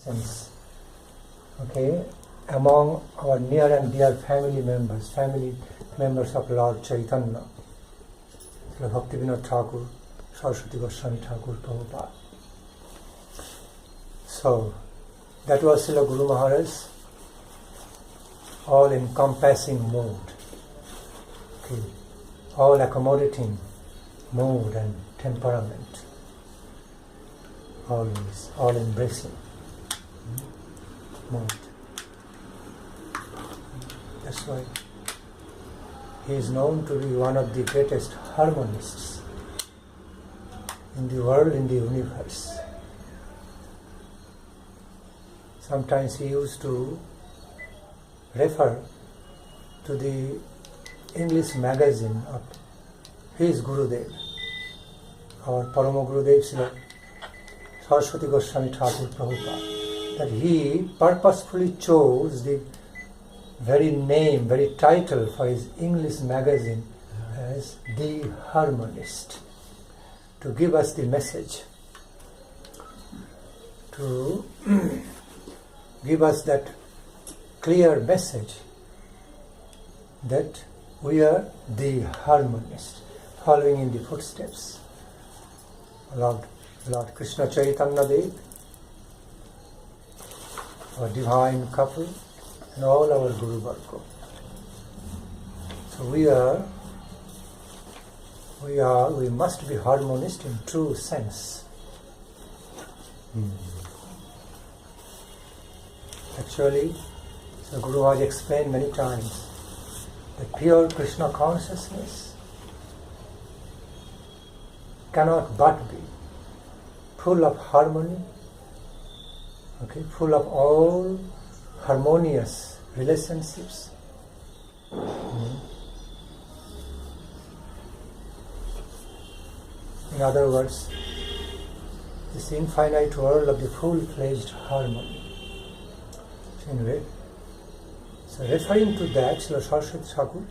Since, okay, among our near and dear family members of Lord Caytanya, Srila Bhakti Thakur, Sarasvati Goswami Thakur, Prabhupada. So, that was Srila Guru Maharaj's all-encompassing mood, okay, all-accommodating mood and temperament, always, all-embracing mood. That's why he is known to be one of the greatest harmonists in the world, in the universe. Sometimes he used to refer to the English magazine of his Gurudev, our Parama Gurudev Srila Sarasvati Goswami Thakur Prabhupada, that he purposefully chose the very name, very title for his English magazine as The Harmonist, to give us the message, to give us that clear message that we are the harmonist, following in the footsteps of Lord Krishna Chaitanya Dev, our divine couple, and all our Guru Varga. So we must be harmonist in true sense. Actually, the Guru Maharaj explained many times that pure Krishna consciousness cannot but be full of harmony, okay, full of all harmonious relationships. In other words, this infinite world of the full-fledged harmony. Anyway, so referring to that, Srila Saraswati Thakur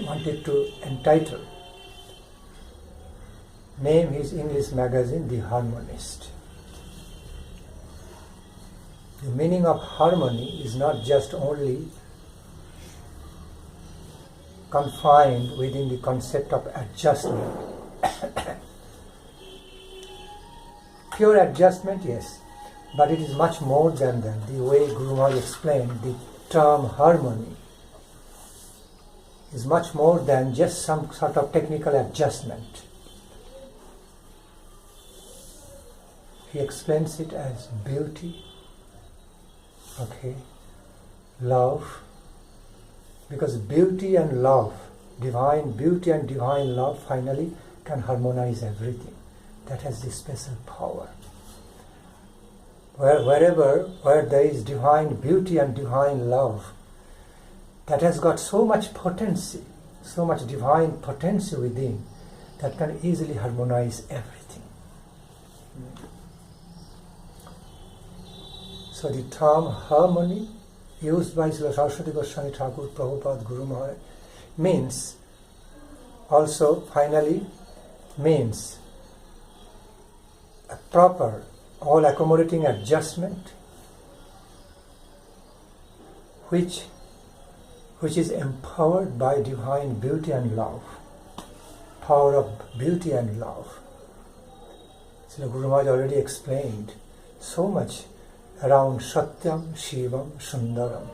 wanted to name his English magazine The Harmonist. The meaning of harmony is not just only confined within the concept of adjustment. Pure adjustment, yes, but it is much more than that. The way Guru Maharaj explained, the term harmony is much more than just some sort of technical adjustment. He explains it as beauty, okay, love, because beauty and love, divine beauty and divine love finally can harmonize everything. That has this special power. Where there is divine beauty and divine love, that has got so much potency, so much divine potency within, that can easily harmonize everything. So the term harmony, used by Srila Saraswati Goswami Thakur Prabhupada Guru Maharaj, finally means a proper, all-accommodating adjustment which is empowered by divine beauty and love, power of beauty and love. So Guru Maharaj already explained so much around Satyam, Shivam, Sundaram.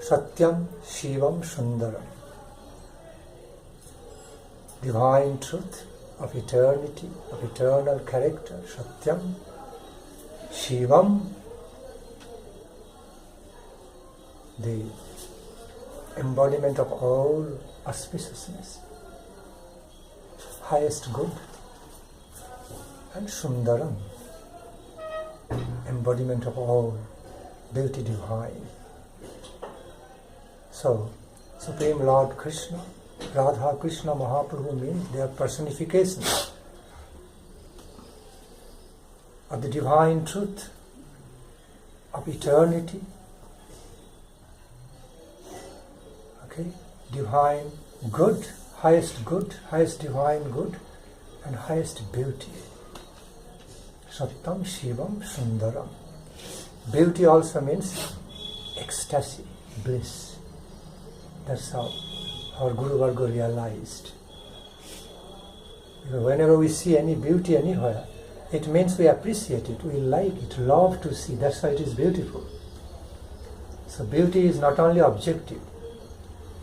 Satyam, Shivam, Sundaram. Divine truth of eternity, of eternal character, Satyam, Shivam, the embodiment of all auspiciousness, highest good, and Sundaram, embodiment of all beauty divine. So, Supreme Lord Krishna, Radha Krishna Mahaprabhu means they are personifications of the divine truth, of eternity, okay, divine good, highest divine good, and highest beauty. Sattam Shivam Sundaram. Beauty also means ecstasy, bliss. That's how our Guru Varga realized. Because whenever we see any beauty anywhere, it means we appreciate it, we like it, love to see. That's why it is beautiful. So beauty is not only objective,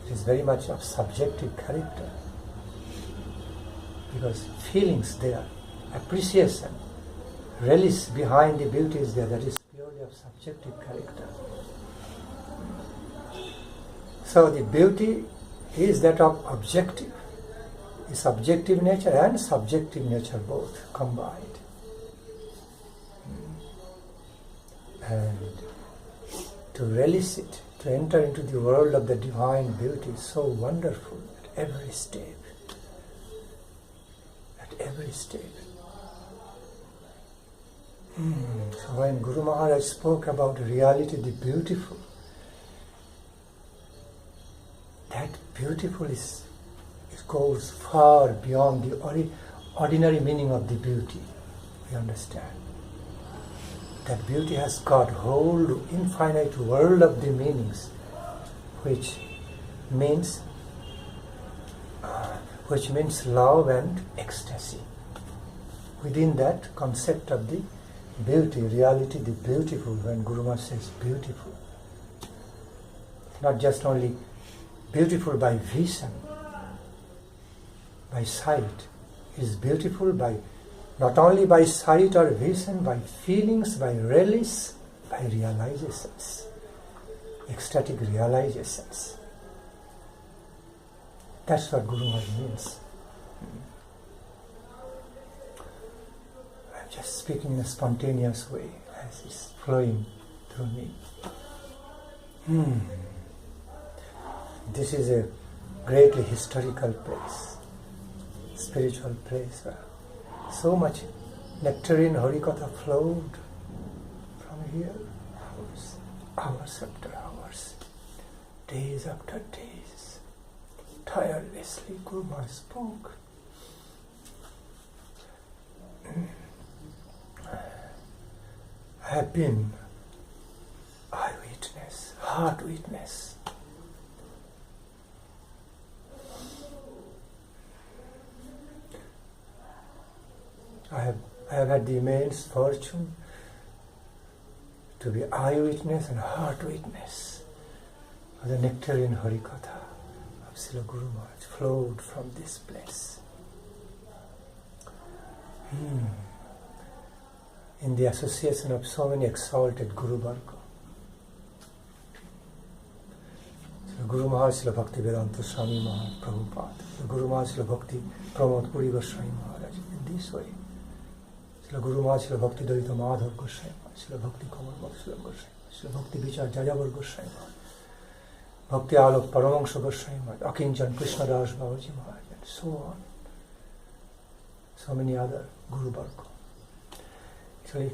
it is very much of subjective character. Because feelings there, appreciation, relish behind the beauty is there, that is purely of subjective character. So the beauty is that of objective, the subjective nature and subjective nature both combined. And to relish it, to enter into the world of the divine beauty is so wonderful at every step. At every step. So when Guru Maharaj spoke about reality, the beautiful, that beautiful is it goes far beyond the ordinary meaning of the beauty. We understand. That beauty has got whole infinite world of the meanings, which means love and ecstasy. Within that concept of the beauty, reality, the beautiful, when Guru Maharaj says beautiful, not just only beautiful by vision, by sight, it is beautiful by not only by sight or vision, by feelings, by relish, by realizations, ecstatic realizations. That's what Guru Maharaj means. I'm just speaking in a spontaneous way as it's flowing through me. This is a greatly historical place, spiritual place where so much nectarine Harikatha flowed from here, hours after hours, days after days. Tirelessly Guru Maharaj spoke. I have been eyewitness, heart witness. I have had the immense fortune to be eyewitness and heart witness of the nectarine Harikatha of Srila Guru Maharaj flowed from this place. In the association of so many exalted Guru Varga. Srila Guru Maharaj, Srila Bhakti Vedanta Swami Maharaj Prabhupada, Srila Guru Maharaj, Srila Bhakti Pramod Puri Goswami Maharaj, in this way. Srila Guru Maharaj, Srila Bhakti Dalita Madhav Goswami Maharaj, Srila Bhakti Kamal Bhakti Goswami, Srila Bhakti Vichar Jajavar Goswami Maharaj, Bhakti Alok Paramahansa Goswami Maharaj, Akinchan Krishna Das Babaji Maharaj, and so on. So many other Guru Varga. Actually,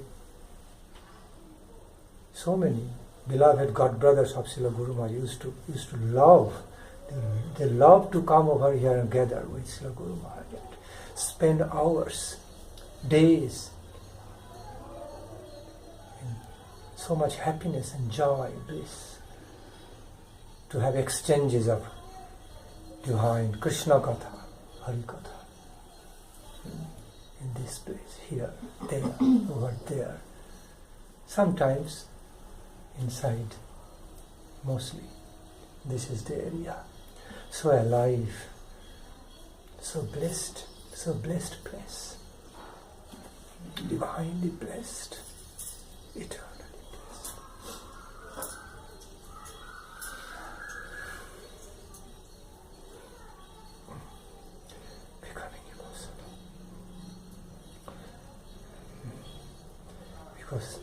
so many beloved God brothers of Srila Guru Maharaj used to love. They love to come over here and gather with Srila Guru Maharaj and spend hours, days in so much happiness and joy, bliss, to have exchanges of divine Krishna Katha, Hari Katha. In this place, here, there, over there. Sometimes inside, mostly. This is the area. So alive, so blessed place. Divinely blessed, eternally blessed. Becoming emotional. Because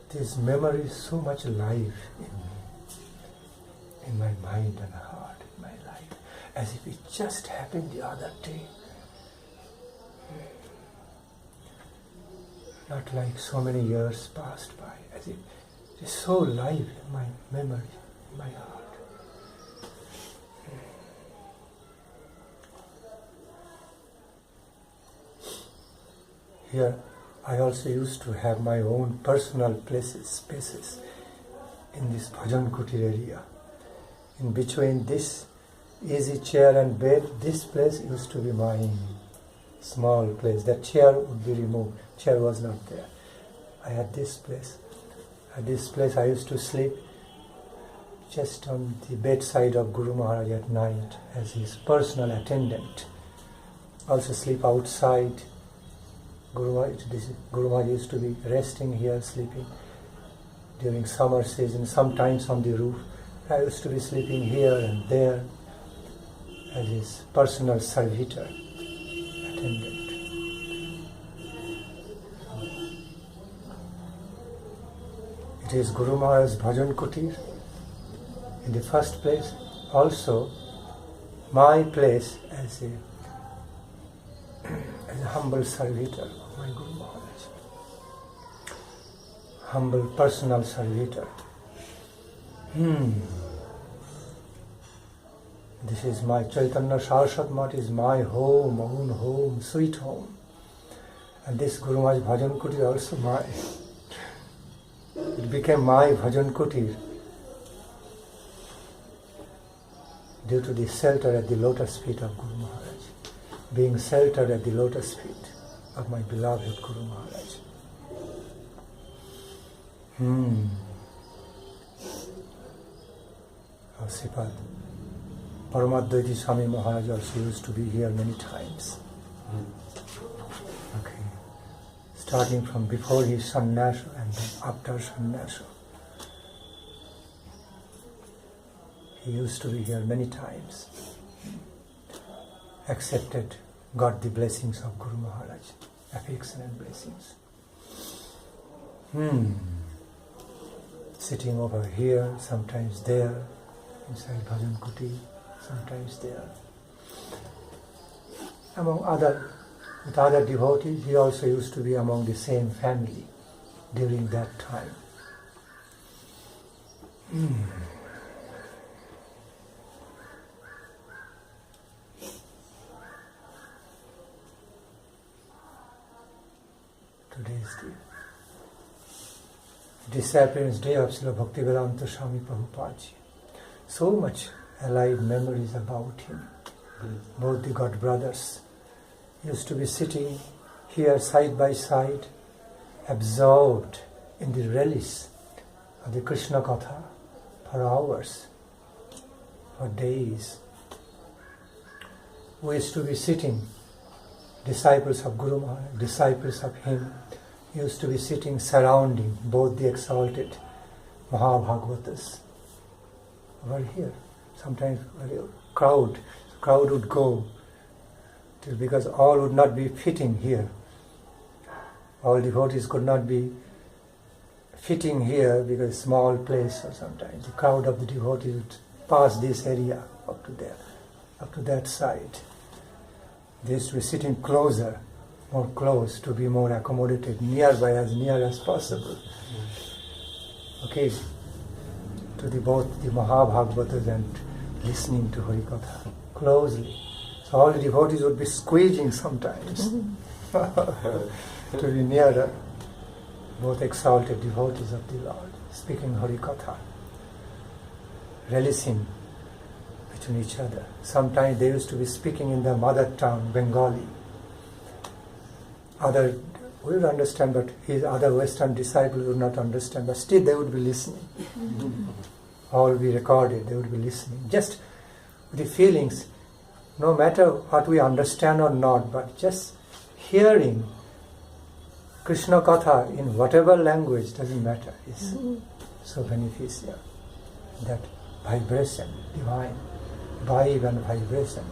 this memory is so much alive in me, in my mind and heart, in my life, as if it just happened the other day. Not like so many years passed by, as if it is so alive in my memory, in my heart. Here I also used to have my own personal spaces in this bhajan kutir area. In between this easy chair and bed, this place used to be my small place. That chair would be removed. Chair was not there. I had this place. At this place I used to sleep just on the bedside of Guru Maharaj at night as his personal attendant. Also sleep outside. Guru Maharaj used to be resting here, sleeping during summer season, sometimes on the roof. I used to be sleeping here and there as his personal servitor, attendant. It is Guru Maharaj's Bhajan Kutir in the first place, also my place as a humble servitor of my Guru Maharaj, humble personal servitor. This is my Caytanya Saraswati Mat is my home, own home, sweet home. And this Guru Maharaj Bhajan Kutir also my. It became my Bhajan Kutir due to the shelter at the lotus feet of Guru Maharaj, being sheltered at the lotus feet of my beloved Guru Maharaj. Our Sripad Paramadvaiti Swami Maharaj also used to be here many times. Okay. Starting from before his sannyasa and then after sannyasa. He used to be here many times. Accepted, got the blessings of Guru Maharaj, excellent blessings. Sitting over here, sometimes there, inside Bhajan Kuti, sometimes there. With other devotees, he also used to be among the same family during that time. Today is the disappearance day of Srila Bhaktivedanta Swami Prabhupada. So much alive memories about him. Both the God brothers used to be sitting here side by side, absorbed in the relish of the Krishna Katha for hours, for days. We used to be sitting, disciples of Guru Maharaj, disciples of him, used to be sitting surrounding both the exalted Mahabhagavatas over here. Sometimes a crowd would go, because all would not be fitting here. All devotees could not be fitting here because small place, or sometimes the crowd of the devotees would pass this area up to there, up to that side. They used to be sitting closer, more close, to be more accommodated, nearby, as near as possible. Okay, to both the Mahabhagavatas and listening to Harikatha closely. So all the devotees would be squeezing sometimes to be nearer, both exalted devotees of the Lord, speaking Harikatha, relishing between each other. Sometimes they used to be speaking in their mother tongue, Bengali. We would understand, but his other Western disciples would not understand, but still they would be listening. All will be recorded, they would be listening. Just with the feelings, no matter what we understand or not, but just hearing Krishna Katha in whatever language, doesn't matter, is so beneficial. That vibration, divine vibe and vibration.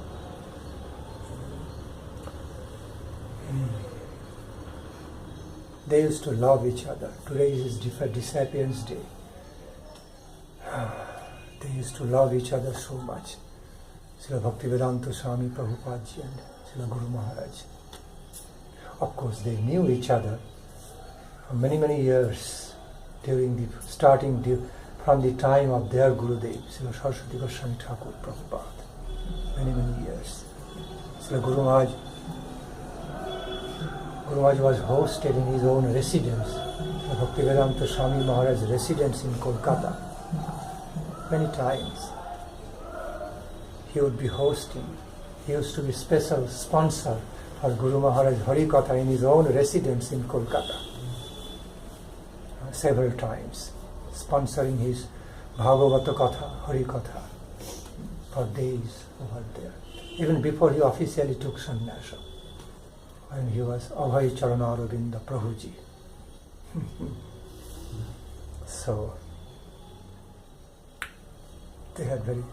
They used to love each other. Today is disappearance day. They used to love each other so much. Srila Bhaktivedanta Swami Prabhupada and Srila Guru Maharaj. Of course, they knew each other for many, many years, from the time of their Gurudev, Srila Sarasvati Goswami Thakur Prabhupada. Many, many years. Srila Guru Maharaj Guru Maharaj was hosted in his own residence, the Bhaktivedanta Swami Maharaj's residence in Kolkata. Many times he would be hosting. He used to be special sponsor for Guru Maharaj Hari Katha in his own residence in Kolkata. Several times, sponsoring his Bhagavata Katha, Hari Katha, for days over there. Even before he officially took sannyasa, when he was Abhay Charanarovinda Prabhuji. So, they had very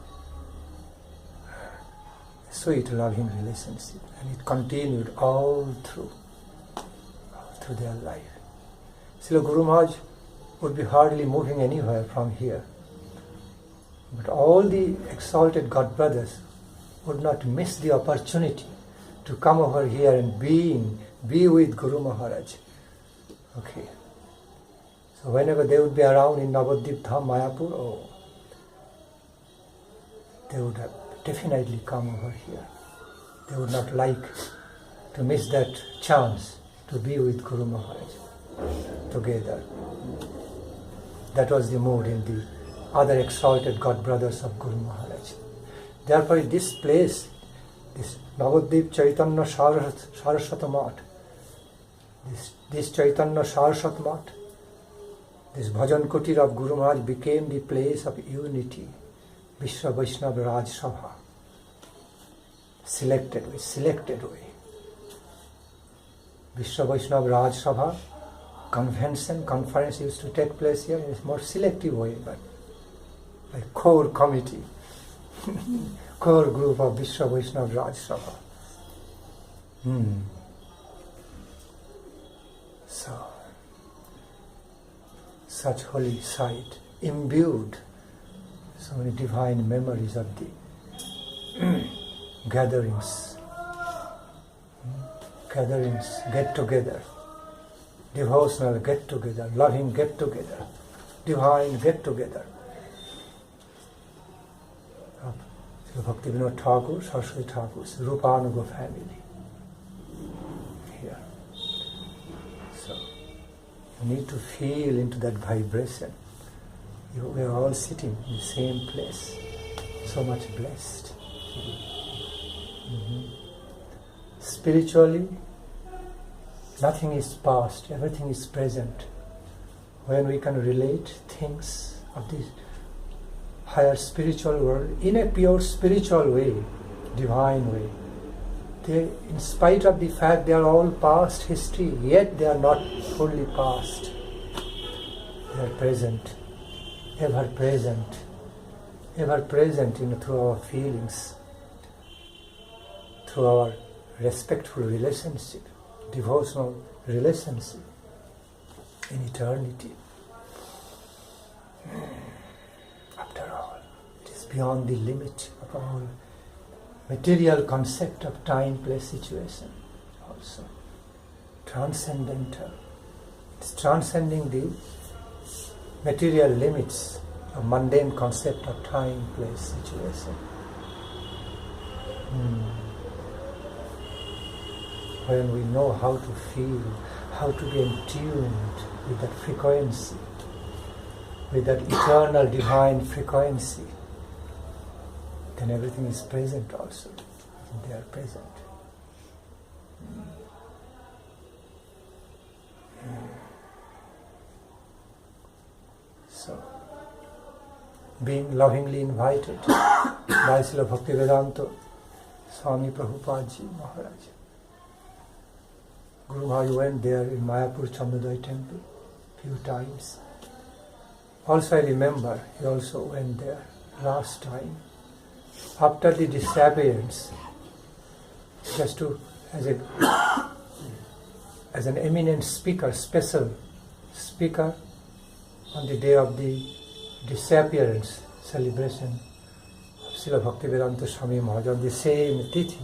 sweet, loving relationship, and it continued all through their life. Srila Guru Maharaj would be hardly moving anywhere from here, but all the exalted God brothers would not miss the opportunity to come over here and be with Guru Maharaj. Okay. So whenever they would be around in Navadwip, Dham, Mayapur, they would have definitely come over here. They would not like to miss that chance to be with Guru Maharaj together. That was the mood in the other exalted God brothers of Guru Maharaj. Therefore, this place, this Navadwip Caytanya Sarasvati Math, this Caytanya Sarasvati Math, this Bhajan Kutir of Guru Maharaj became the place of unity. Vishwa Vaishnava Raj Sabha, selected way. Vishwa Vaishnava Raj Sabha, conference used to take place here in a more selective way, but like core committee, core group of Vishwa Vaishnava Raj Sabha. So, such holy site, imbued so many divine memories of the gatherings, get together, devotional get together, loving get together, divine get together. Bhakti Vinod Thakur, Saraswati Thakur's Rupanuga family here. So you need to feel into that vibration. We are all sitting in the same place, so much blessed. Spiritually, nothing is past, everything is present. When we can relate things of this higher spiritual world in a pure spiritual way, divine way, they, in spite of the fact they are all past history, yet they are not fully past. They are present. Ever present, through our feelings, through our respectful relationship, devotional relationship in eternity. After all, it is beyond the limit of our material concept of time, place, situation also. Transcendental. It's transcending the material limits of mundane concept of time, place, situation. When we know how to feel, how to be in tune with that frequency, with that eternal divine frequency, then everything is present also. They are present. So, being lovingly invited by Srila Bhaktivedanta Swami Prabhupada Maharaj. Guru Maharaj went there in Mayapur Chandodaya temple few times. Also I remember he also went there last time after the disappearance, just to as an eminent speaker, special speaker on the day of the disappearance celebration of Srila Bhaktivedanta Swami Maharaj on the same tithi.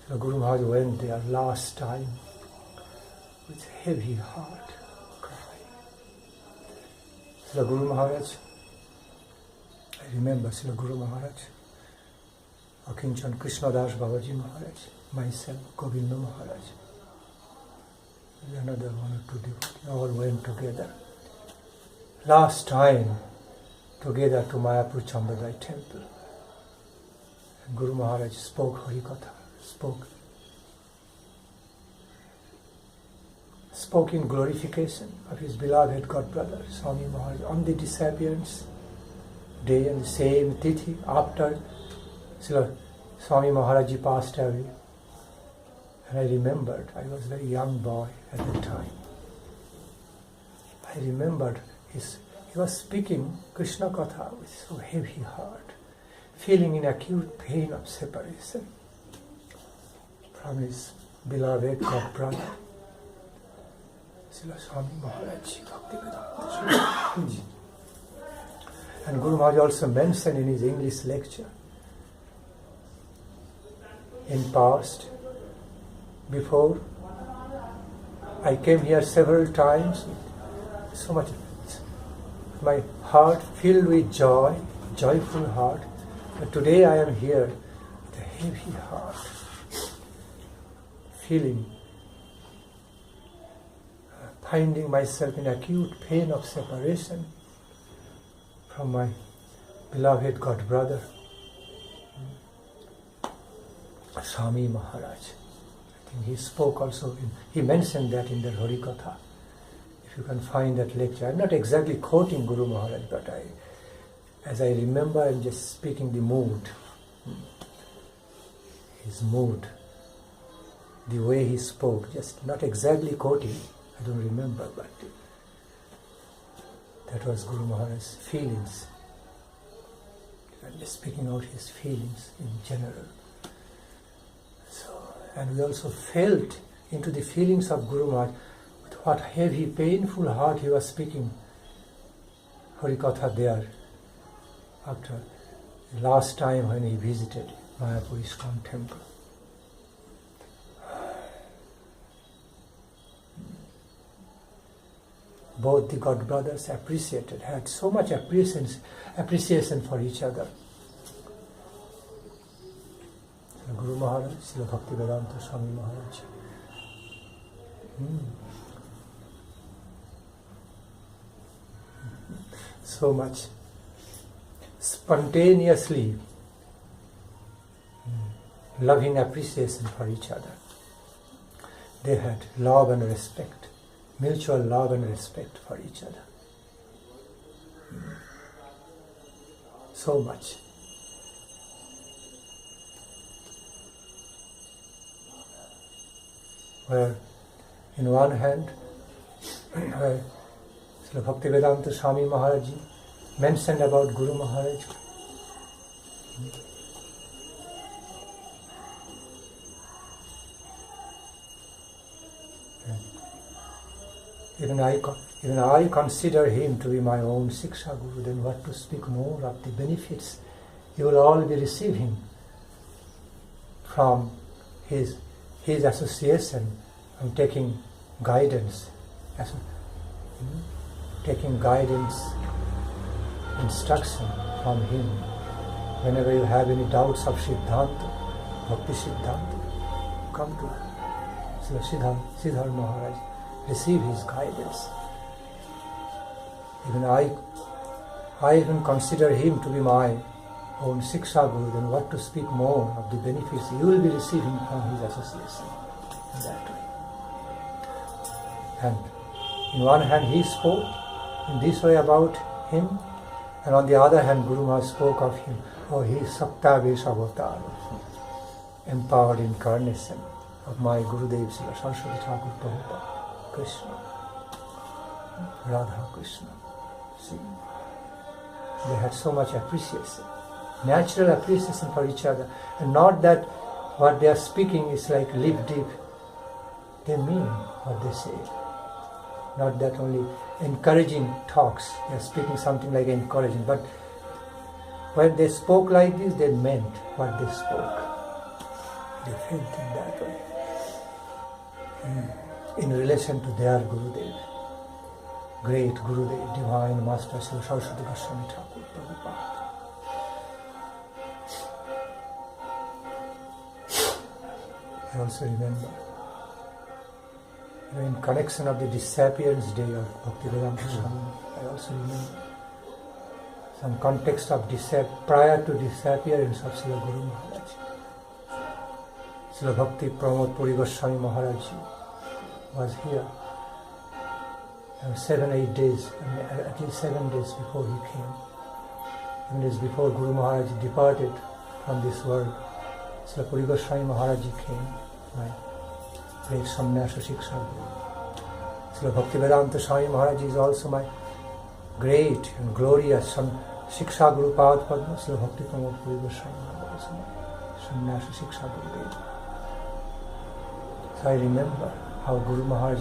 So Guru Maharaj went there last time with heavy heart, crying. Srila Guru Maharaj, I remember Srila Guru Maharaj, Akinchan Krishnadas Babaji Maharaj, myself, Govinda Maharaj, another one or two devotees, all went together. Last time together to Mayapur Chambadai temple. And Guru Maharaj spoke Harikatha, spoke in glorification of his beloved god brother Swami Maharaj on the disappearance day and the same tithi after Srila Swami Maharaj passed away. And I remembered, I was a very young boy at that time. I remembered he was speaking Krishna Katha with so heavy heart, feeling in acute pain of separation from his beloved god brother, Srila Swami Maharaj, Bhakti. And Guru Maharaj also mentioned in his English lecture, in past, before, I came here several times, so much, my heart filled with joy, joyful heart. But today I am here with a heavy heart, feeling, finding myself in acute pain of separation from my beloved god brother, Swami Maharaj. I think he spoke also, he mentioned that in the Harikatha. If you can find that lecture. I'm not exactly quoting Guru Maharaj, but as I remember, I'm just speaking the mood. His mood, the way he spoke, just not exactly quoting, I don't remember, but that was Guru Maharaj's feelings. I'm just speaking out his feelings in general. And we also felt into the feelings of Guru Maharaj, with what heavy, painful heart he was speaking Harikatha there after the last time when he visited Mayapur ISKCON temple. Both the god brothers had so much appreciation for each other. Guru Maharaj, Srila Bhakti Swami Maharaj. So much spontaneously loving appreciation for each other. They had love and respect, mutual love and respect for each other. So much. Where in one hand, where Srila Bhaktivedanta Swami Maharaj mentioned about Guru Maharaj. Even I consider him to be my own Siksha Guru, then what to speak more of the benefits you will all be receiving from his association and taking guidance, instruction from him. Whenever you have any doubts of Siddhanta, Bhakti Siddhanta, come to Sridhar Maharaj, receive his guidance. Even I even consider him to be my own Siksha Guru, then what to speak more of the benefits you will be receiving from his association in that way. And in one hand he spoke in this way about him, and on the other hand Guru Maharaj spoke of him, he is Saptavesh Avatar, empowered incarnation of my Gurudev Srila Sarasvati Thakur Prabhupada, Krishna, Radha Krishna. See, they had so much appreciation, natural appreciation for each other, and not that what they are speaking is like lip deep. They mean what they say. Not that only encouraging talks, they are speaking something like encouraging, but when they spoke like this, they meant what they spoke. They felt in that way. In relation to their Gurudev, great Gurudev, Divine Master Srila Saraswati Goswami Thakur Prabhupada. I also remember In connection of the disappearance day of Bhaktivedanta Swami, I also remember some context of prior to disappearance of Srila Guru Maharaj. Srila Bhakti Pramod Puri Goswami Maharaj was here. And 7-8 days, at least 7 days before he came. 7 days before Guru Maharaj departed from this world, Srila Puri Goswami Maharaj came, my great Sannyasa Shiksha Guru. Srila Bhaktivedanta Swami Maharaj is also my great and glorious Shiksha Guru Pad Padma. Srila Bhakti Pramod Puri Goswami Maharaj also my Sannyasa Shiksha Guru. So I remember how Guru Maharaj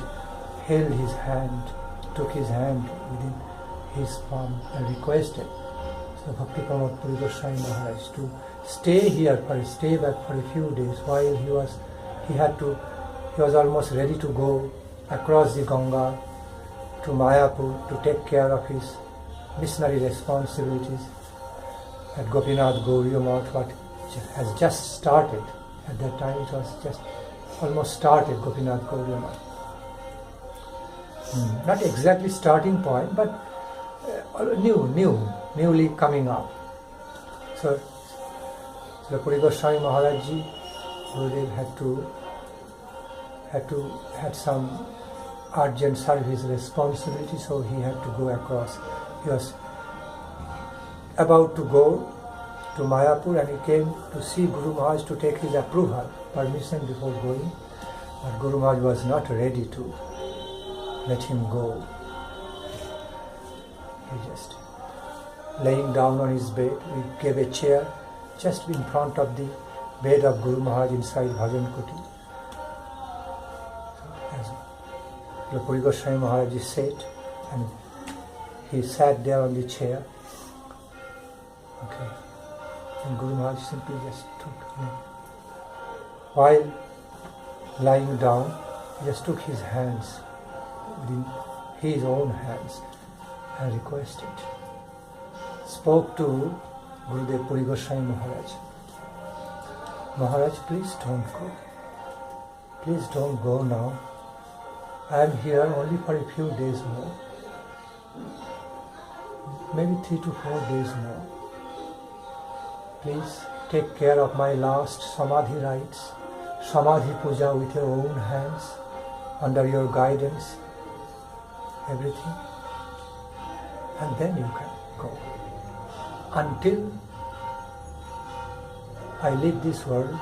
held his hand, took his hand within his palm and requested Srila Bhakti Pramod Puri Goswami Maharaj to stay back for a few days while he was almost ready to go across the Ganga to Mayapur to take care of his missionary responsibilities at Gopinath Gauriya Math, what has just started. At that time it was just almost started, Gopinath Gauriya Math. Not exactly starting point, but newly coming up. So Srila Puri Goswami Maharaj Ji, Gurudev had some urgent service responsibility, so he had to go across. He was about to go to Mayapur and he came to see Guru Maharaj to take his permission before going. But Guru Maharaj was not ready to let him go. He just laying down on his bed, we gave a chair just in front of the bed of Guru Maharaj inside Bhajan Kuti. So, Puri Goswami Maharaj sat and he sat there on the chair. Okay. And Guru Maharaj simply just took him. While lying down, he just took his hands within his own hands and requested, spoke to Gurudev Puri Goswami Maharaj. Maharaj, please don't go. Please don't go now. I am here only for a few days more. Maybe 3 to 4 days more. Please take care of my last Samadhi rites, Samadhi Puja with your own hands, under your guidance, everything. And then you can go. Until I leave this world,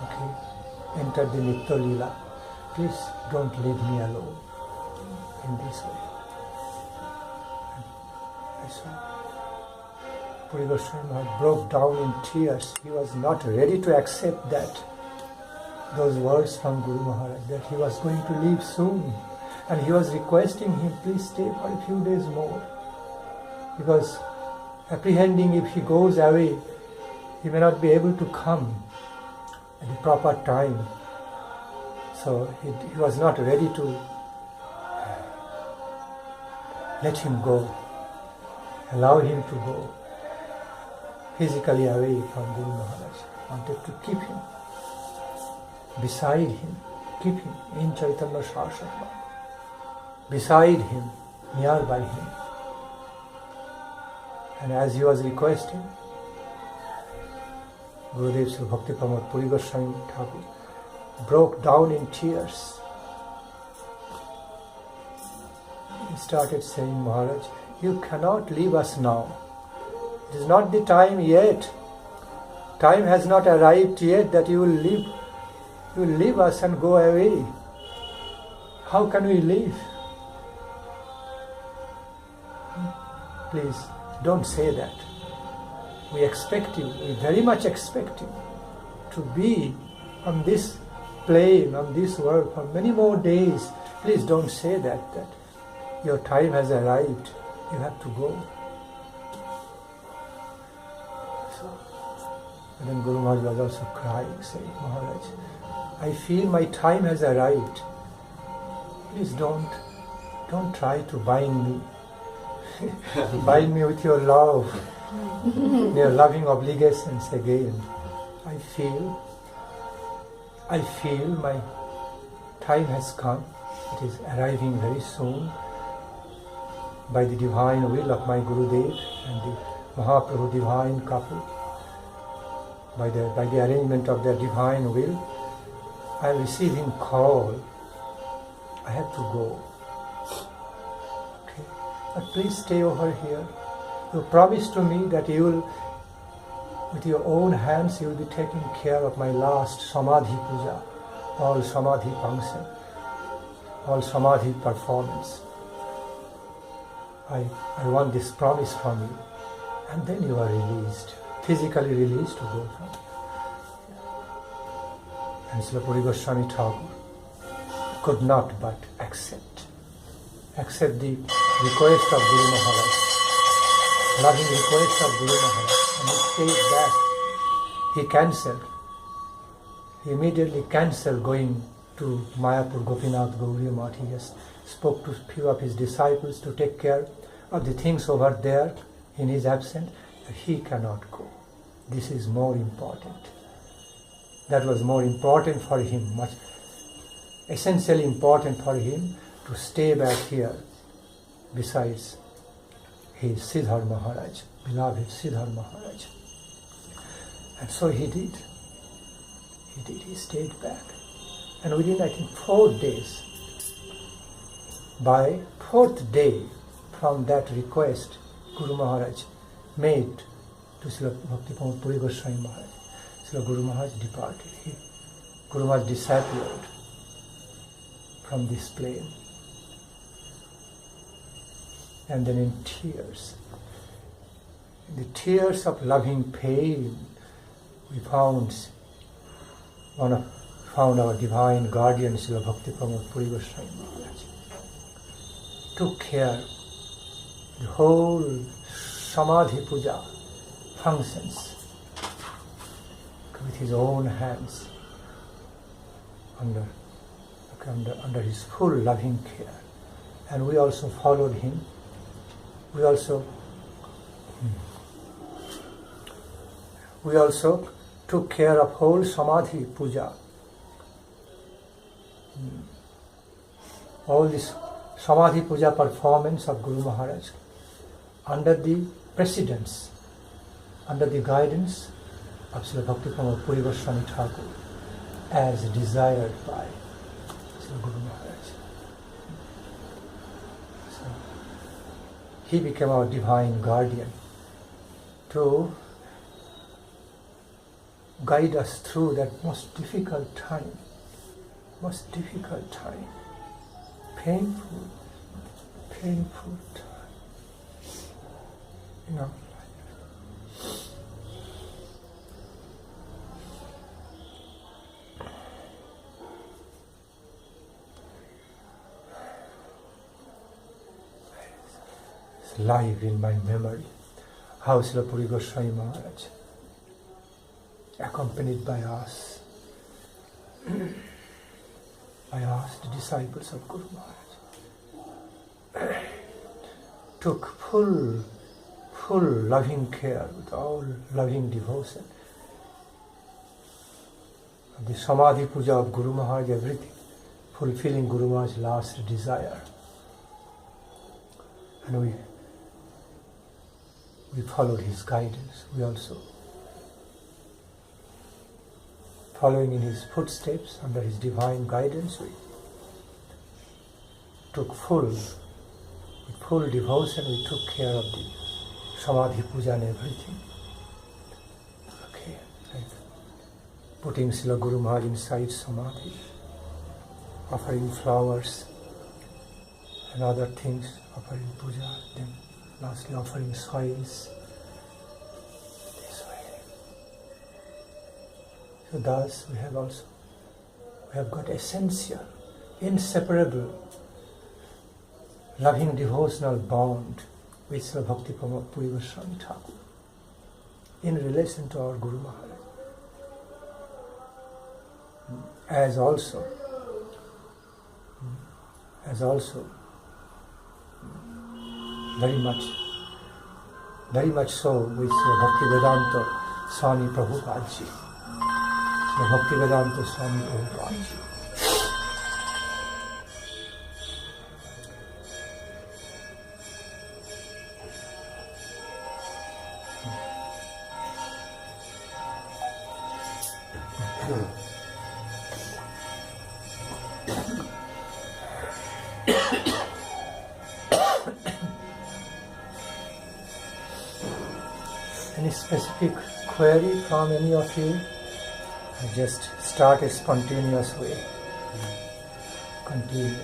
okay, enter the Nitya Leela, please don't leave me alone in this way. And I saw Puri Goswami Maharaj broke down in tears. He was not ready to accept those words from Guru Maharaj, that he was going to leave soon. And he was requesting him, please stay for a few days more. Because apprehending if he goes away, he may not be able to come at the proper time. So he was not ready to let him go, allow him to go physically away from Guru Maharaj. Wanted to keep him beside him, keep him in Chaitanya Sarasvati, beside him, nearby him. And as he was requesting, Gurudev Sri Bhakti Pramod Puri Goswami Thakur broke down in tears. He started saying, Maharaj, you cannot leave us now. It is not the time yet. Time has not arrived yet that you will leave us and go away. How can we leave? Please, don't say that. We expect you, we very much expect you to be on this plane, on this world for many more days. Please don't say that your time has arrived, you have to go. So, and then Guru Maharaj was also crying, saying, Maharaj, I feel my time has arrived. Please don't try to bind me. Bind me with your love, your loving obligations again. I feel time has come, it is arriving very soon, by the divine will of my Gurudev and the Mahaprabhu divine couple, by the arrangement of their divine will, I am receiving call. I have to go. Okay. But please stay over here. You promised to me that you will, with your own hands, you will be taking care of my last Samadhi Puja, all Samadhi function, all Samadhi performance. I want this promise from you. And then you are released, physically released to go from. And Srila Puri Goswami Thakur could not but accept the request of Guru Maharaj, loving request of Guru Maharaj, and he stayed back. He cancelled. He immediately cancelled going to Mayapur Gopinath Gauriya Math. He just spoke to a few of his disciples to take care of the things over there in his absence. He cannot go. This is more important. That was more important for him, much essentially important for him to stay back here besides his Sridhar Maharaj, beloved Sridhar Maharaj. And so he did. He stayed back. And within, I think, 4 days, by 4th day from that request Guru Maharaj made to Srila Bhakti Puri Goswami Maharaj, Srila Guru Maharaj departed. Guru Maharaj disappeared from this plane. And then in tears, in the tears of loving pain, we found our divine guardian, Srila Bhakti Puri Goswami Maharaj. Took care the whole Samadhi Puja functions with his own hands under his full loving care. And we also followed him. We also took care of whole Samadhi Puja. All this Samadhi Puja performance of Guru Maharaj under the precedence, under the guidance of Srila Bhakti Puri Goswami Thakur, as desired by Srila Guru Maharaj. So, he became our divine guardian to guide us through that most difficult time, painful time. You know, it's live in my memory how Srila Puri Goswami Maharaj, accompanied by us, the disciples of Guru Maharaj, took full loving care with all loving devotion of the Samadhi Puja of Guru Maharaj, everything, fulfilling Guru Maharaj's last desire. And we followed his guidance. We also, following in his footsteps, under his divine guidance, we took with full devotion, we took care of the Samadhi Puja and everything. Okay, like putting Srila Guru Maharaj inside Samadhi, offering flowers and other things, offering puja, then lastly offering soils. This way. So thus we have got essential, inseparable, loving devotional bond with Srila Bhakti Puri Goswami Thakur in relation to our Guru Maharaj. As also very much so with Bhakti Vedanta Swami Prabhupada ji. Bhakti Vedanta Swami Prabhupada ji. specific query from any of you? I just start a spontaneous way. Continue.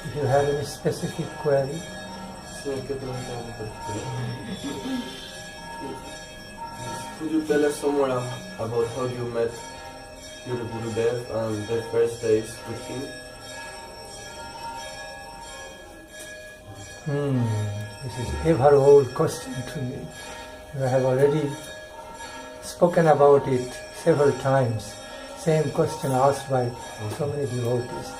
If you have any specific query. Could you tell us some more about how you met your Gurudev and the first days with him? This is ever old question to me. I have already spoken about it several times. Same question asked by so many devotees.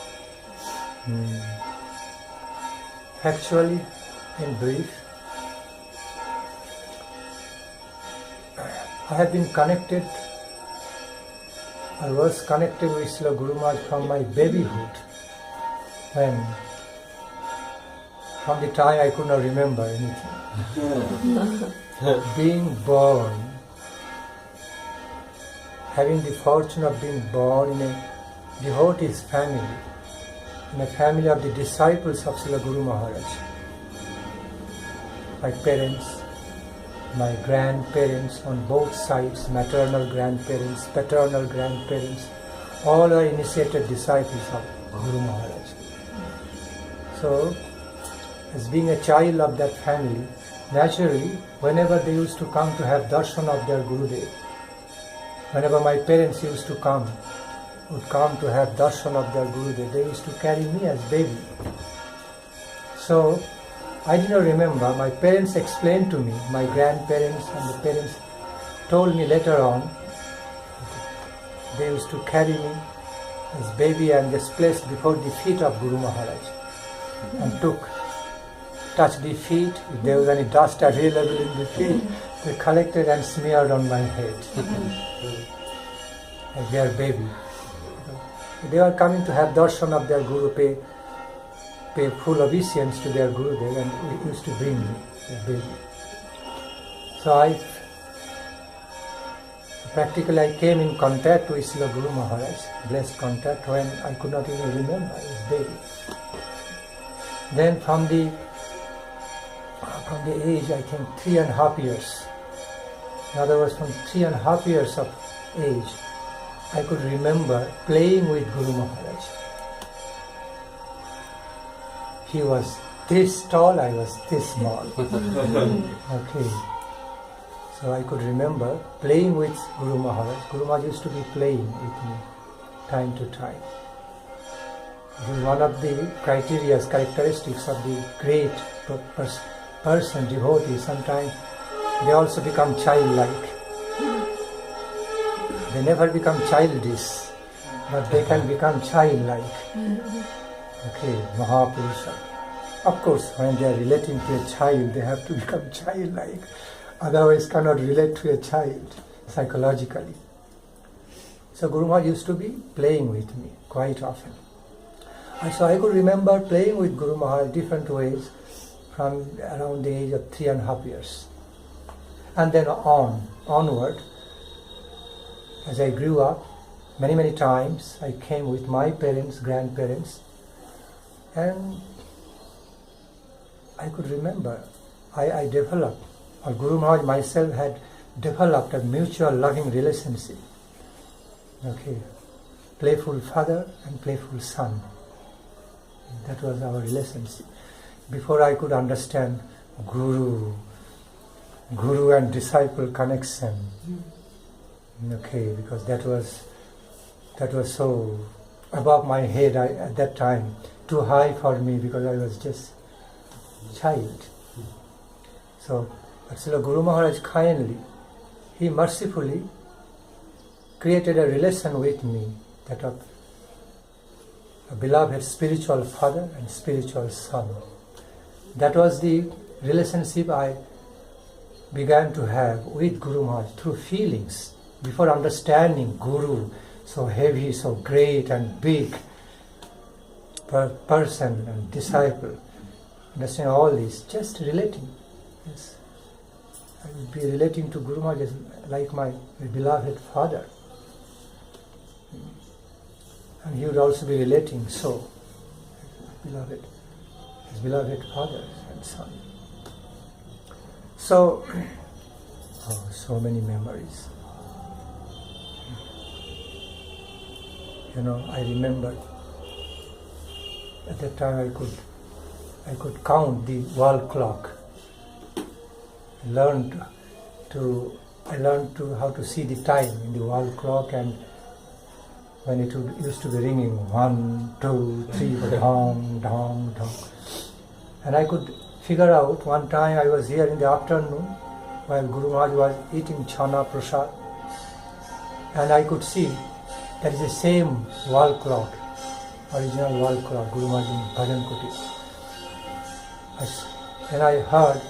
Actually, in brief, I have been connected, I was connected with Srila Guru Maharaj from my babyhood, when from the time I could not remember anything. Being born, having the fortune of being born in a devotee's family, in a family of the disciples of Srila Guru Maharaj. My parents, my grandparents on both sides, maternal grandparents, paternal grandparents, all are initiated disciples of Guru Maharaj. So, as being a child of that family, naturally, whenever they used to come to have darshan of their Gurudev, whenever my parents used to come, would come to have darshan of their Gurudev, they used to carry me as baby. So, I did not remember. My parents explained to me, my grandparents and the parents told me later on, they used to carry me as baby and just placed before the feet of Guru Maharaj and touched the feet. If there was any dust available in the feet, they collected and smeared on my head. Like their baby. They were coming to have darshan of their Guru, pay full obeisance to their Gurudev, and he used to bring me, their baby. So I came in contact with Srila Guru Maharaj, blessed contact, when I could not even remember his baby. Then from the age, I think 3.5 years, in other words, from 3.5 years of age, I could remember playing with Guru Maharaj. He was this tall, I was this small. Okay. So I could remember playing with Guru Maharaj. Guru Maharaj used to be playing with me time to time. This is one of the characteristics of the great person, devotee. Sometimes they also become childlike. They never become childish, but they can become childlike. Okay, Mahapurusha. Of course, when they are relating to a child, they have to become childlike. Otherwise, cannot relate to a child psychologically. So Guru Maharaj used to be playing with me quite often. And so I could remember playing with Guru Maharaj different ways from around the age of 3.5 years. And then onward, as I grew up, many times I came with my parents, grandparents, and I could remember, I developed, or Guru Maharaj myself had developed a mutual loving relationship. Okay, playful father and playful son. That was our relationship. Before I could understand Guru and disciple connection. Okay, because that was so above my head at that time, too high for me because I was just child. So, but Srila Guru Maharaj kindly, he mercifully created a relation with me, that of a beloved spiritual father and spiritual son. That was the relationship I began to have with Guru Maharaj through feelings. Before understanding Guru, so heavy, so great and big person and disciple, understanding all this, just relating. Yes. I would be relating to Guru Maharaj like my beloved father. And he would also be relating so, his beloved father and son. So, Oh, so many memories. I remember at that time I could count the wall clock. I learned how to see the time in the wall clock, and when it used to be ringing 1, 2, 3, dham, dham, dham. And I could figure out, one time I was here in the afternoon while Guru Maharaj was eating chana prasad, and I could see that is the same wall clock, original wall clock, Guru Maharaj in Bhajan Kuti. And I heard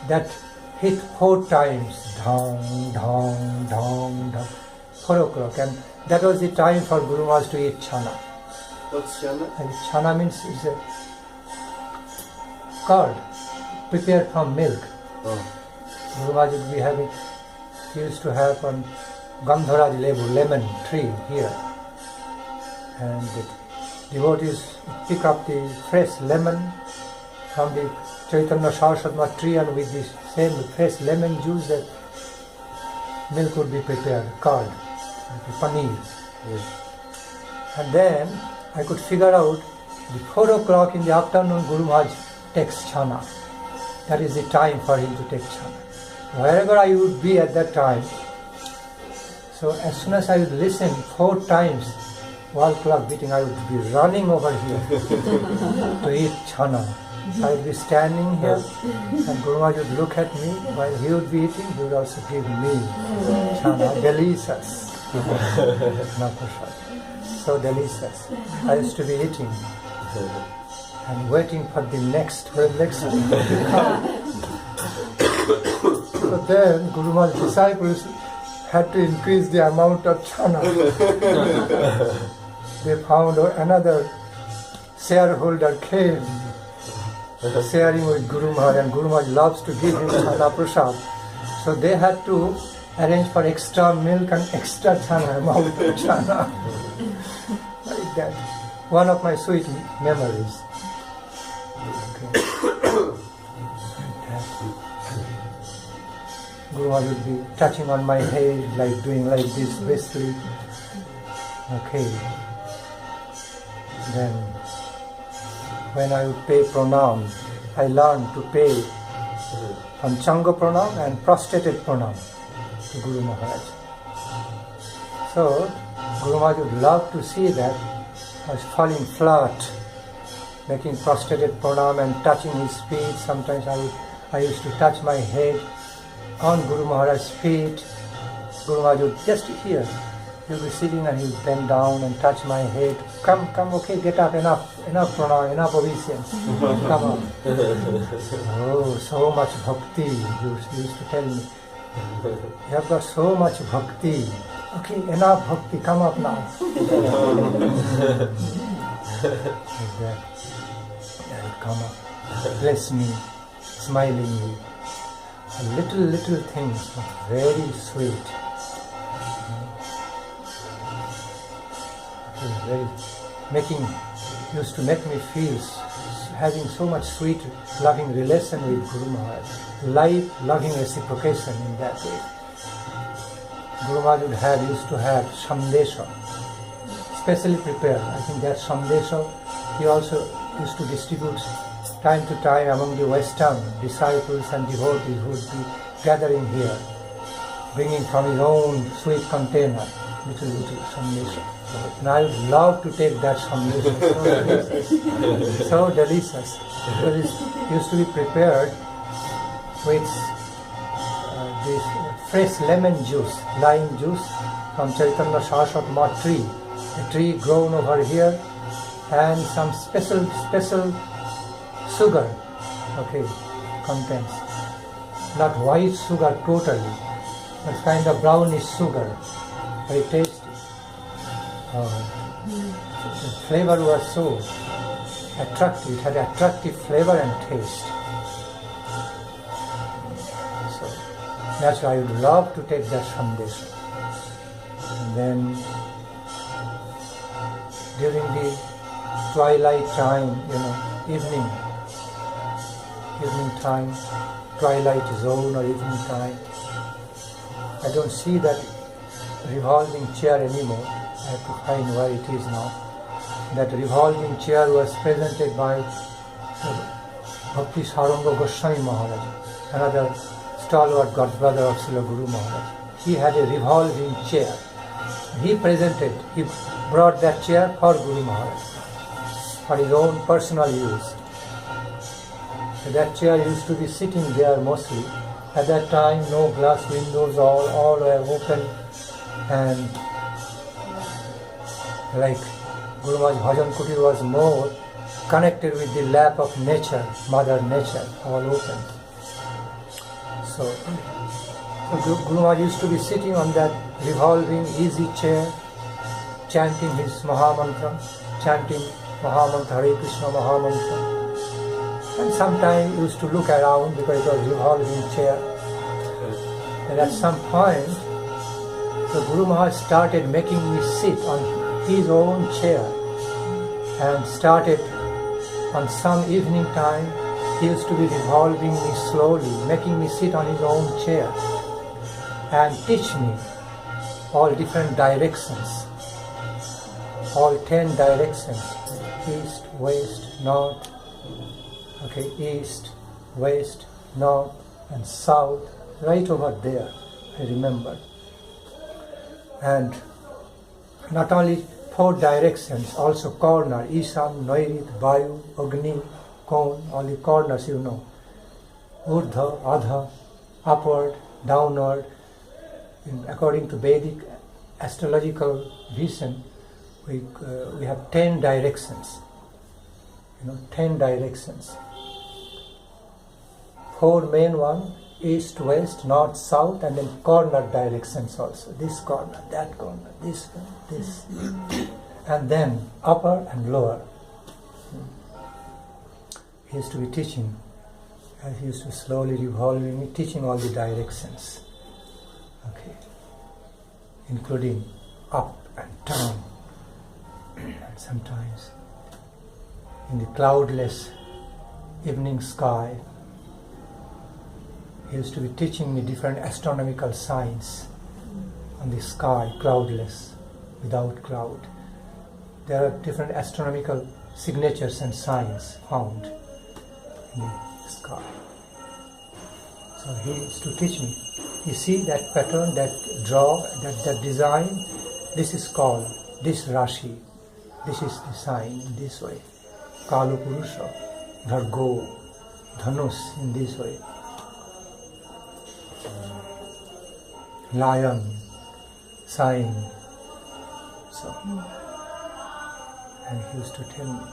that hit 4 times, dham, dham, dham, dham, 4 o'clock, and that was the time for Guru Maharaj to eat chana. What's chana? And chana means it's a curd prepared from milk. Oh. Guru Maharaj would be having, he used to have on Gandharaj lemon tree here, and the devotees pick up the fresh lemon from the Caytania Sarasvati tree, and with this same fresh lemon juice that milk would be prepared, curd, paneer. Yes. And then I could figure out the 4 o'clock in the afternoon Guru Maharaj takes chana. That is the time for him to take chana. Wherever I would be at that time, so as soon as I would listen 4 times wall clock beating, I would be running over here to eat chana. I would be standing here, and Guru Maharaj would look at me while he would be eating. He would also give me chana, delicious. So delicious. I used to be eating and waiting for the next to come. So then Guru Maharaj's disciples had to increase the amount of chana. They found another shareholder came sharing with Guru Maharaj, and Guru Maharaj loves to give him chana prasad. So they had to arrange for extra milk and extra chana, amount of chana. Like that. One of my sweet memories. Okay. Guru Maharaj would be touching on my head, like doing like this, basically. Okay. Then, when I would pay pranam, I learned to pay Panchanga pranam and prostrated pranam to Guru Maharaj. So, Guru Maharaj would love to see that I was falling flat, making prostrated pranam and touching his feet. Sometimes I used to touch my head on Guru Maharaj's feet. Guru Maharaj would just here. He would be sitting and he would bend down and touch my head. Come, okay, get up, enough pranam, enough obeisance. Come up. Oh, so much bhakti, he used to tell me. You have got so much bhakti. Okay, enough bhakti, come up now. Like that. I would come up, bless me, smilingly. Little things, but very sweet. Used to make me feel having so much sweet, loving relation with Guru Maharaj. Life, loving reciprocation in that way. Guru Maharaj used to have sandesha, specially prepared. I think that sandesha he also used to distribute time to time among the Western disciples and devotees who would be gathering here, bringing from his own sweet container, little sandesha. And I would love to take that sandesha. So delicious. Because it used to be prepared with this fresh lemon juice, lime juice from Caytanya Sarasvati tree. A tree grown over here, and some special sugar, okay, contents. Not white sugar totally, but kind of brownish sugar, very tasty. The flavor was so attractive, it had attractive flavor and taste. So, that's why I would love to take that sandesha. And then, during the twilight time, evening time, twilight zone or evening time, I don't see that revolving chair anymore. I have to find where it is now. That revolving chair was presented by Bhakti Goswami Maharaj, another stalwart godbrother of Srila Guru Maharaj. He had a revolving chair. He brought that chair for Guru Maharaj, for his own personal use. So that chair used to be sitting there mostly. At that time, no glass windows, all were open, and like Guru Maharaj Bhajan Kutir was more connected with the lap of nature, Mother Nature, all open. So Guru Maharaj used to be sitting on that revolving easy chair, chanting his Mahamantra, Hare Krishna Mahamantra. And sometimes used to look around because it was a revolving chair. And at some point, the Guru Maharaj started making me sit on his own chair, and started on some evening time, he used to be revolving me slowly, making me sit on his own chair and teach me all different directions, all 10 directions, east, west, north, east, west, north and south, right over there, I remember. And not only 4 directions, also corner, Ishan, Noirit, Vayu, Agni, Kon, all the corners you know. Urdha, Adha, upward, downward. According to Vedic astrological vision, we have 10 directions. 10 directions. 4 main one, east, west, north, south, and then corner directions also. This corner, that corner, this one, this. And then upper and lower. He used to be teaching, and he used to slowly revolving me, teaching all the directions. Including up and down. And sometimes in the cloudless evening sky, he used to be teaching me different astronomical signs on the sky, cloudless, without cloud. There are different astronomical signatures and signs found in the sky. So he used to teach me. You see that pattern, that draw, that design, this is called, this Rashi, this is the sign in this way. Kalu Purusha, Bhargo, Dhanus in this way. Lion, sign. So, and he used to tell me.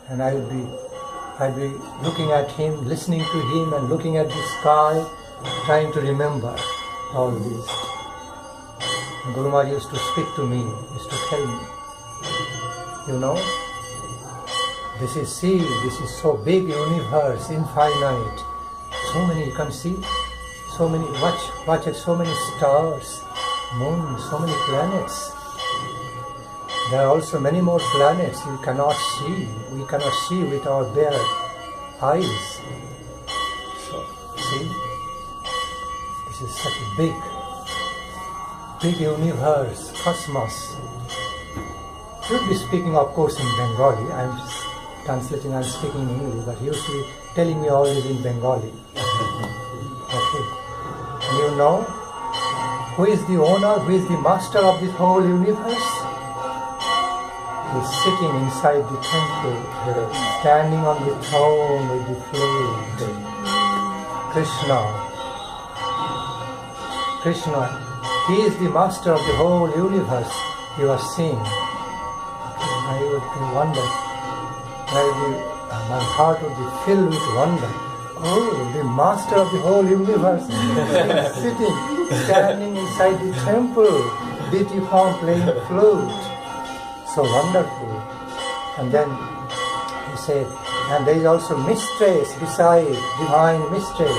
And I'd be looking at him, listening to him and looking at the sky, trying to remember all this. And Guru Maharaj used to speak to me, used to tell me, this is so big universe, infinite. So many, you can see, so many, watch at so many stars, moon, so many planets. There are also many more planets you cannot see. We cannot see with our bare eyes. So, see, this is such a big universe, cosmos. He would be speaking, of course, in Bengali. I'm translating, I'm speaking in English, but he used to be telling me all this in Bengali. And who is the owner, who is the master of this whole universe? He is sitting inside the temple, standing on the throne with the flute. Krishna, he is the master of the whole universe. You are seeing. I would wonder, my heart would be filled with wonder. Oh, the master of the whole universe is sitting, standing inside the temple, beautiful playing flute. So wonderful. And then he said, and there is also mistress beside, divine mistress,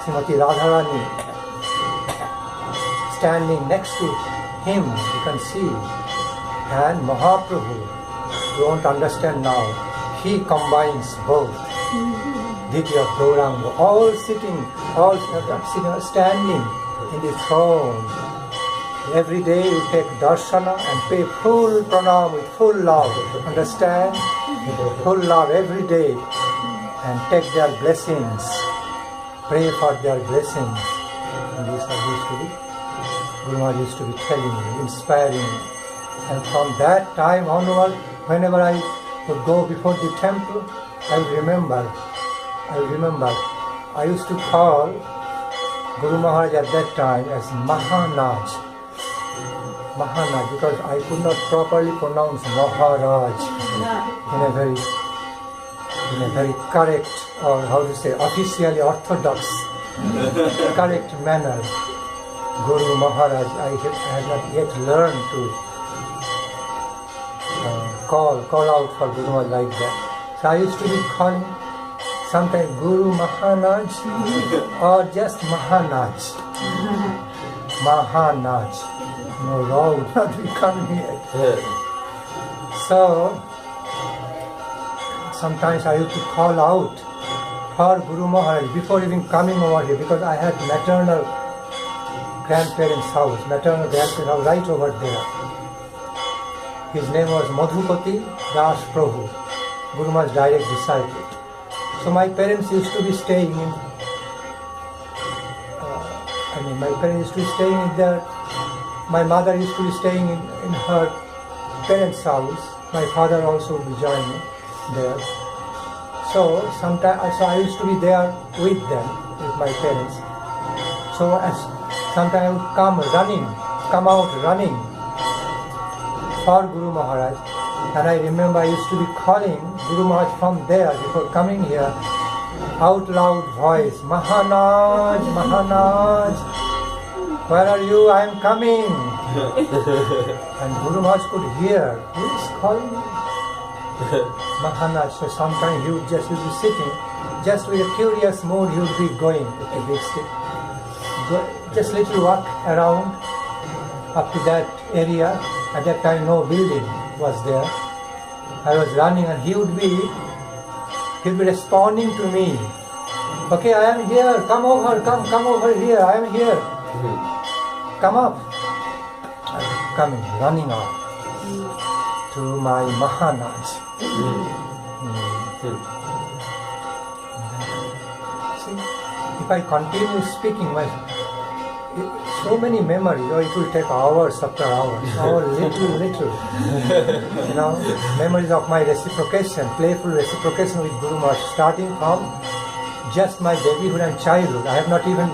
Srimati Radharani, standing next to him, you can see. And Mahaprabhu, you won't understand now, he combines both. deity of Gauranga, all sitting, standing in the throne. Every day you take darshana and pay full pranam with full love. Understand? Full love every day and take their blessings. Pray for their blessings. And this used to be, Guru Maharaj used to be telling me, inspiring me. And from that time onward, whenever I would go before the temple, I remember, I used to call Guru Maharaj at that time as Maharaj, because I could not properly pronounce Maharaj in a very correct, or how to say, officially orthodox, correct manner. Guru Maharaj, I had not yet learned to call out for Guru Maharaj like that. So I used to be calling sometimes Guru Maharaj or just Maharaj. Maharaj. No, law would not be coming yet. So sometimes I used to call out for Guru Maharaj before even coming over here, because I had maternal grandparents' house right over there. His name was Madhupati Das Prabhu, Guru Maharaj's direct disciple. So my parents used to be staying in, my mother used to be staying in her parents' house. My father also would be joining there. So I used to be there with them, with my parents. So sometimes I would come out running for Guru Maharaj. And I remember I used to be calling Guru Maharaj from there before coming here, out loud voice, Maharaj, Maharaj, where are you? I am coming. And Guru Maharaj could hear, who is calling me? Maharaj. So sometimes he would be sitting, just with a curious mood he would be going with a big stick. Just little walk around up to that area. At that time no building was there. I was running and he would be responding to me. Okay, I am here, come over here, I am here. Come up. I'm coming, running up to my Maharaj. See, if I continue speaking, so many memories, it will take hours after hours, little. Memories of my reciprocation, playful reciprocation with Guru Maharaj, starting from just my babyhood and childhood. I have not even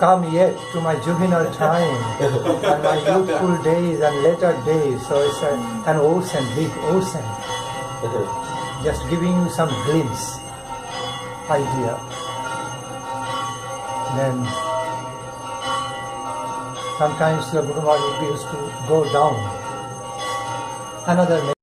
come yet to my juvenile time and my youthful days and later days. So it's an ocean, big ocean. Just giving you some glimpse, idea. Then sometimes the Guru Maharaj used to go down. Another